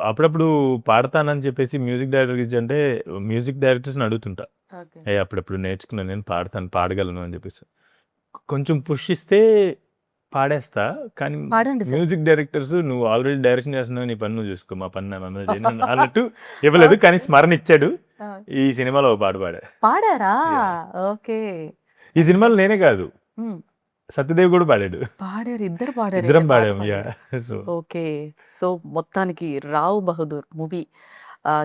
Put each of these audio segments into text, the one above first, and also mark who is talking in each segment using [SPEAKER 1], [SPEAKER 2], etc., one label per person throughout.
[SPEAKER 1] అప్పుడప్పుడు పాడతానని చెప్పేసి music director అంటే మ్యూజిక్ డైరెక్టర్స్ని అడుగుతుంటా.
[SPEAKER 2] ఓకే.
[SPEAKER 1] అప్పుడప్పుడు నేర్చుకున్నాను, నేను పాడతాను, పాడగలను అని చెప్పేసి. కొంచెం పుష్ ఇస్తే పాడేస్తా. కానీ
[SPEAKER 2] పాడండి సార్.
[SPEAKER 1] మ్యూజిక్ డైరెక్టర్స్ నువ్వు ఆల్రెడీ డైరెక్షన్ చేస్తున్నావు, నీ పని నువ్వు చూసుకో, మా పని నా మీద చేయను అన్నట్టు ఇవ్వలేదు. కానీ స్మరణ ఇచ్చాడు.
[SPEAKER 2] ఆ!
[SPEAKER 1] ఈ సినిమాలో ఒక పాట పాడా.
[SPEAKER 2] పాడారా?
[SPEAKER 1] Yeah.
[SPEAKER 2] ఓకే.
[SPEAKER 1] ఈ సినిమాలో నేనే కాదు,
[SPEAKER 2] హ్మ్.
[SPEAKER 1] సత్యదేవ్ కూడా పాడాడు.
[SPEAKER 2] పాడారు. ఇద్దరు పాడారు.
[SPEAKER 1] ఇద్దరం
[SPEAKER 2] అయితే పాట
[SPEAKER 1] పాడాము.
[SPEAKER 2] పాడారు.
[SPEAKER 1] So
[SPEAKER 2] okay. సో, మొత్తానికి 'రావ్ బహదూర్' మూవీ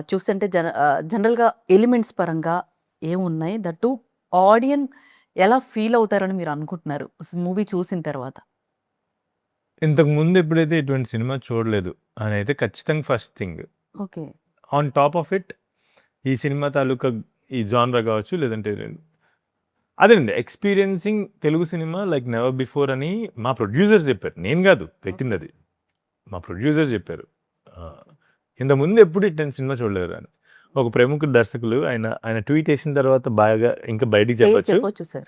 [SPEAKER 2] చూసంటే జనరల్‌గా ఎలిమెంట్స్ పరంగా ఏమున్నాయి? దట్టు ఆడియన్ ఎలా ఫీల్ అవుతారని మీరు అనుకుంటున్నారు మూవీ చూసిన తర్వాత?
[SPEAKER 1] ఇంతకు ముందు ఎప్పుడైతే ఇటువంటి సినిమా చూడలేదు అని అయితే ఖచ్చితంగా first thing.
[SPEAKER 2] Okay.
[SPEAKER 1] On top of it ఈ సినిమా తాలూకా ఈ జానరా కావచ్చు, లేదంటే అదేనండి experiencing Telugu cinema like never before అని మా ప్రొడ్యూసర్స్ చెప్పారు. నేను కాదు పెట్టింది అది, మా ప్రొడ్యూసర్స్ చెప్పారు. ఇంతకుముందు ఎప్పుడు ఇట్లాంటి సినిమా చూడలేరు అని. ఒక ప్రముఖ దర్శకులు ఆయన ట్వీట్ చేసిన తర్వాత బాగా ఇంకా బయటికి
[SPEAKER 2] పేరు
[SPEAKER 1] చెప్పచ్చు
[SPEAKER 2] చెప్పొచ్చు సార్.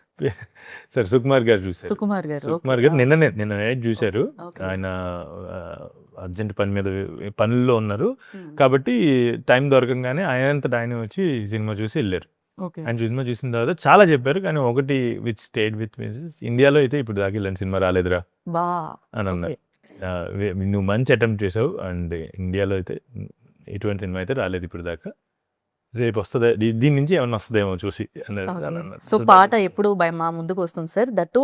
[SPEAKER 1] సార్ సుకుమార్ గారు చూసారు.
[SPEAKER 2] సుకుమార్ గారు.
[SPEAKER 1] సుకుమార్
[SPEAKER 2] ఓకే.
[SPEAKER 1] గారు నిన్న నైట్ చూశారు.
[SPEAKER 2] ఓకే.
[SPEAKER 1] ఆయన అర్జెంట్ పని మీద పనుల్లో ఉన్నారు
[SPEAKER 2] హ్మ్.
[SPEAKER 1] కాబట్టి టైం దొరకంగానే ఆయనంతట ఆయన వచ్చి సినిమా చూసి వెళ్ళారు.
[SPEAKER 2] ఓకే.
[SPEAKER 1] ఆయన సినిమా చూసిన తర్వాత చాలా చెప్పారు. కానీ ఒకటి విచ్ స్టేట్ విత్ మీన్స్ ఇండియాలో అయితే ఇప్పుడు దాకా ఇలాంటి సినిమా రాలేదురా
[SPEAKER 2] బా!
[SPEAKER 1] అని
[SPEAKER 2] ఓకే.
[SPEAKER 1] అన్నారు. నువ్వు మంచి అటెంప్ట్ చేసావు అండ్ ఇండియాలో అయితే ఇటువంటి సినిమా అయితే రాలేదు ఇప్పుడు దాకా, రేపు వస్తుంది, దీని నుంచి ఏమన్నా వస్తుందేమో చూసి అని
[SPEAKER 2] ఓకే.
[SPEAKER 1] అన్నారు.
[SPEAKER 2] సో, పాట ఎప్పుడు మా ముందుకు వస్తుంది సార్. దట్టు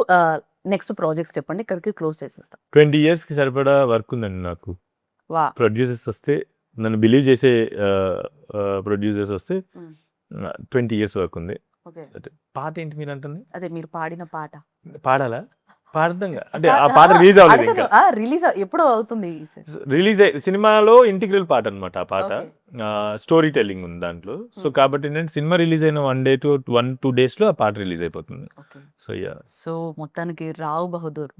[SPEAKER 2] నెక్స్ట్ ప్రాజెక్ట్స్ చెప్పండి. ఇక్కడికి క్లోజ్ చేసేస్తాం.
[SPEAKER 1] 20 yearsకి సరిపడా వర్క్ ఉందండి నాకు.
[SPEAKER 2] వా!
[SPEAKER 1] ప్రొడ్యూసర్స్ వస్తే, నన్ను బిలీవ్ చేసే ప్రొడ్యూసర్స్ వస్తే
[SPEAKER 2] హ్మ్.
[SPEAKER 1] 20 years వర్క్ ఉంది.
[SPEAKER 2] ఓకే.
[SPEAKER 1] పాట ఏంటి మీరు అంటుంది?
[SPEAKER 2] అదే మీరు పాడిన పాట.
[SPEAKER 1] పాడాలా? పాడదంగా అంటే ఆ పాట రిలీజ్ అవ్వలేదు ఇంకా.
[SPEAKER 2] అడగను. రిలీజ్ ఎప్పుడు అవుతుంది సార్?
[SPEAKER 1] రిలీజ్ సినిమాలో ఇంటిగ్రల్ పాట అనమాట ఆ పాట.
[SPEAKER 2] ఓకే.
[SPEAKER 1] స్టోరీ టెల్లింగ్ ఉంది దాంట్లో. సో కాబట్టి ఏంటంటే సినిమా రిలీజ్ అయిన 1-2 days లో ఆ పాట రిలీజ్ అయిపోతుంది.
[SPEAKER 2] ఓకే.
[SPEAKER 1] సో
[SPEAKER 2] సో, మొత్తానికి 'రావ్ బహదూర్'